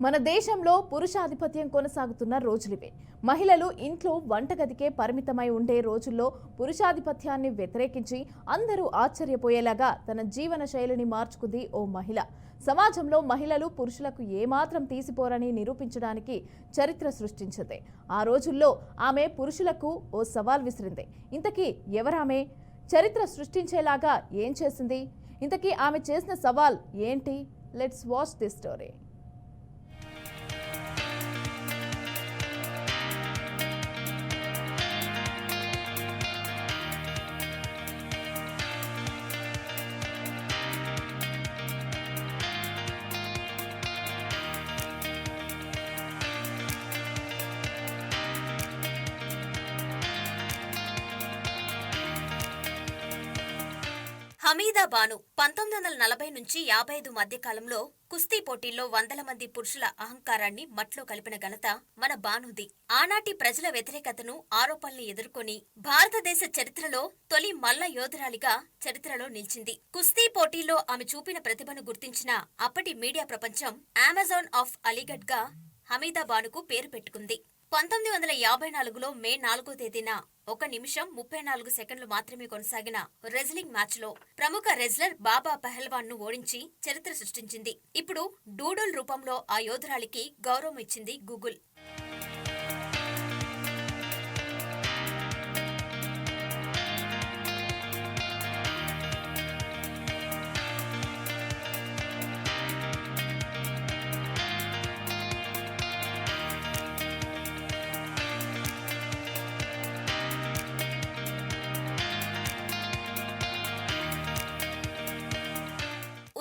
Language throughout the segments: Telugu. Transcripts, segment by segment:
మన దేశంలో పురుషాధిపత్యం కొనసాగుతున్న రోజులివే. మహిళలు ఇంట్లో వంటగదికే పరిమితమై ఉండే రోజుల్లో పురుషాధిపత్యాన్ని వ్యతిరేకించి అందరూ ఆశ్చర్యపోయేలాగా తన జీవన శైలిని మార్చుకుంది ఓ మహిళ. సమాజంలో మహిళలు పురుషులకు ఏమాత్రం తీసిపోరని నిరూపించడానికి చరిత్ర సృష్టించింది. ఆ రోజుల్లో ఆమె పురుషులకు ఓ సవాల్ విసిరింది. ఇంతకీ ఎవరామె? చరిత్ర సృష్టించేలాగా ఏం చేసింది? ఇంతకీ ఆమె చేసిన సవాల్ ఏంటి? Let's watch this story. Hamida Banu 1940 నుంచి 55 మధ్య కాలంలో కుస్తీ పోటీల్లో వందల మంది పురుషుల అహంకారాన్ని మట్లో కలిపిన ఘనత మన బానుది. ఆనాటి ప్రజల వ్యతిరేకతను, ఆరోపణల్ని ఎదుర్కొని భారతదేశ చరిత్రలో తొలి మల్ల యోధురాలిగా చరిత్రలో నిలిచింది. కుస్తీ పోటీల్లో ఆమె చూపిన ప్రతిభను గుర్తించిన అప్పటి మీడియా ప్రపంచం అమెజాన్ ఆఫ్ అలీగఢ్ గా హమీదా బానుకు పేరు పెట్టుకుంది. 1954లో మే 4వ తేదీన 1 నిమిషం 34 సెకండ్లు మాత్రమే కొనసాగిన రెజ్లింగ్ మ్యాచ్ లో ప్రముఖ రెజ్లర్ బాబా పెహల్వాన్ ను ఓడించి చరిత్ర సృష్టించింది. ఇప్పుడు డూడుల్ రూపంలో ఆ యోధురాలికి గౌరవం ఇచ్చింది గూగుల్.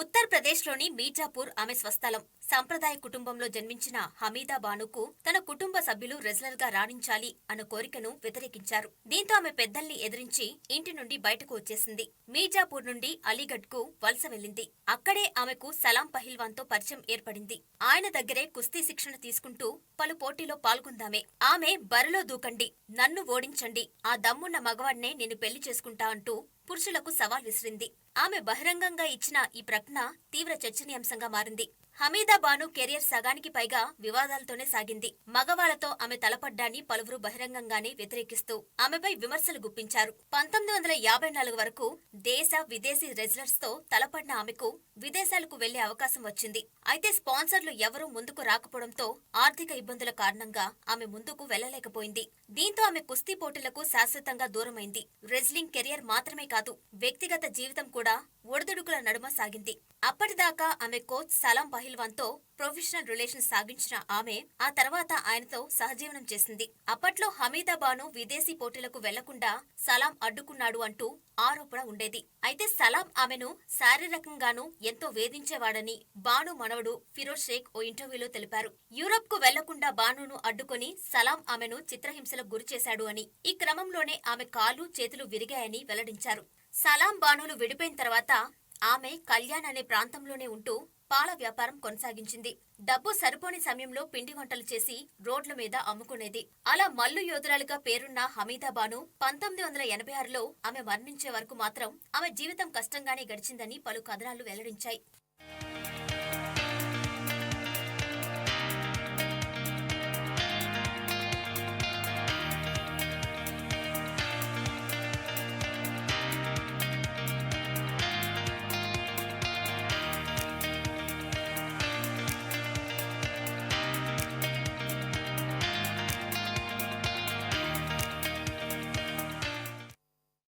ఉత్తరప్రదేశ్లోని మీర్జాపూర్ ఆమె స్వస్థలం. సంప్రదాయ కుటుంబంలో జన్మించిన హమీదా బానుకు తన కుటుంబ సభ్యులు రెజ్లర్ గా రాణించాలి అన్న కోరికను వ్యతిరేకించారు. దీంతో ఆమె పెద్దల్ని ఎదిరించి ఇంటి నుండి బయటకు వచ్చేసింది. మీర్జాపూర్ నుండి అలీగఢ్ కు వలస వెళ్లింది. అక్కడే ఆమెకు సలాం పహిల్వాన్ తో పరిచయం ఏర్పడింది. ఆయన దగ్గరే కుస్తీ శిక్షణ తీసుకుంటూ పలు పోటీలో పాల్గొందామే. ఆమె బరిలో దూకండి, నన్ను ఓడించండి, ఆ దమ్మున్న మగవాడినే నేను పెళ్లి చేసుకుంటా అంటూ పురుషులకు సవాల్ విసిరింది. ఆమె బహిరంగంగా ఇచ్చిన ఈ ప్రకటన తీవ్ర చర్చనీయాంశంగా మారింది. హమీదా బాను కెరియర్ సగానికి పైగా వివాదాలతోనే సాగింది. మగవాళ్లతో ఆమె తలపడ్డాన్ని పలువురు బహిరంగంగానే వ్యతిరేకిస్తూ ఆమెపై విమర్శలు గుప్పించారు. 1954 వరకు దేశ విదేశీ రెజ్లర్స్ తో తలపడిన ఆమెకు విదేశాలకు వెళ్లే అవకాశం వచ్చింది. అయితే స్పాన్సర్లు ఎవరూ ముందుకు రాకపోవడంతో ఆర్థిక ఇబ్బందుల కారణంగా ఆమె ముందుకు వెళ్లలేకపోయింది. దీంతో ఆమె కుస్తీ పోటీలకు శాశ్వతంగా దూరమైంది. రెజ్లింగ్ కెరియర్ మాత్రమే కాదు, వ్యక్తిగత జీవితం కూడా ఒడిదుడుకుల నడుమ సాగింది. అప్పటిదాకా ఆమె కోచ్ సలాం పహిల్వాన్ తో ప్రొఫెషనల్ రిలేషన్స్ సాగించిన ఆమె ఆ తర్వాత ఆయనతో సహజీవనం చేసింది. అప్పట్లో హమీదా బాను విదేశీ పోటీలకు వెళ్లకుండా సలాం అడ్డుకున్నాడు అంటూ ఆరోపణ ఉండేది. అయితే సలాం ఆమెను శారీరకంగానూ ఎంతో వేధించేవాడని బాను మనవడు ఫిరోజ్ షేక్ ఓ ఇంటర్వ్యూలో తెలిపారు. యూరప్ కు వెళ్లకుండా బానును అడ్డుకొని సలాం ఆమెను చిత్రహింసలకు గురిచేశాడు అని, ఈ క్రమంలోనే ఆమె కాలు చేతులు విరిగాయని వెల్లడించారు. సలాం బానులు విడిపోయిన తర్వాత ఆమె కళ్యాణ్ అనే ప్రాంతంలోనే ఉంటూ పాల వ్యాపారం కొనసాగించింది. డబ్బు సరిపోని సమయంలో పిండి వంటలు చేసి రోడ్ల మీద అమ్ముకునేది. అలా మల్లు యోధురాలుగా పేరున్న హమీదా బాను 1986లో ఆమె మరణించే వరకు మాత్రం ఆమె జీవితం కష్టంగానే గడిచిందని పలు కథనాలు వెల్లడించాయి.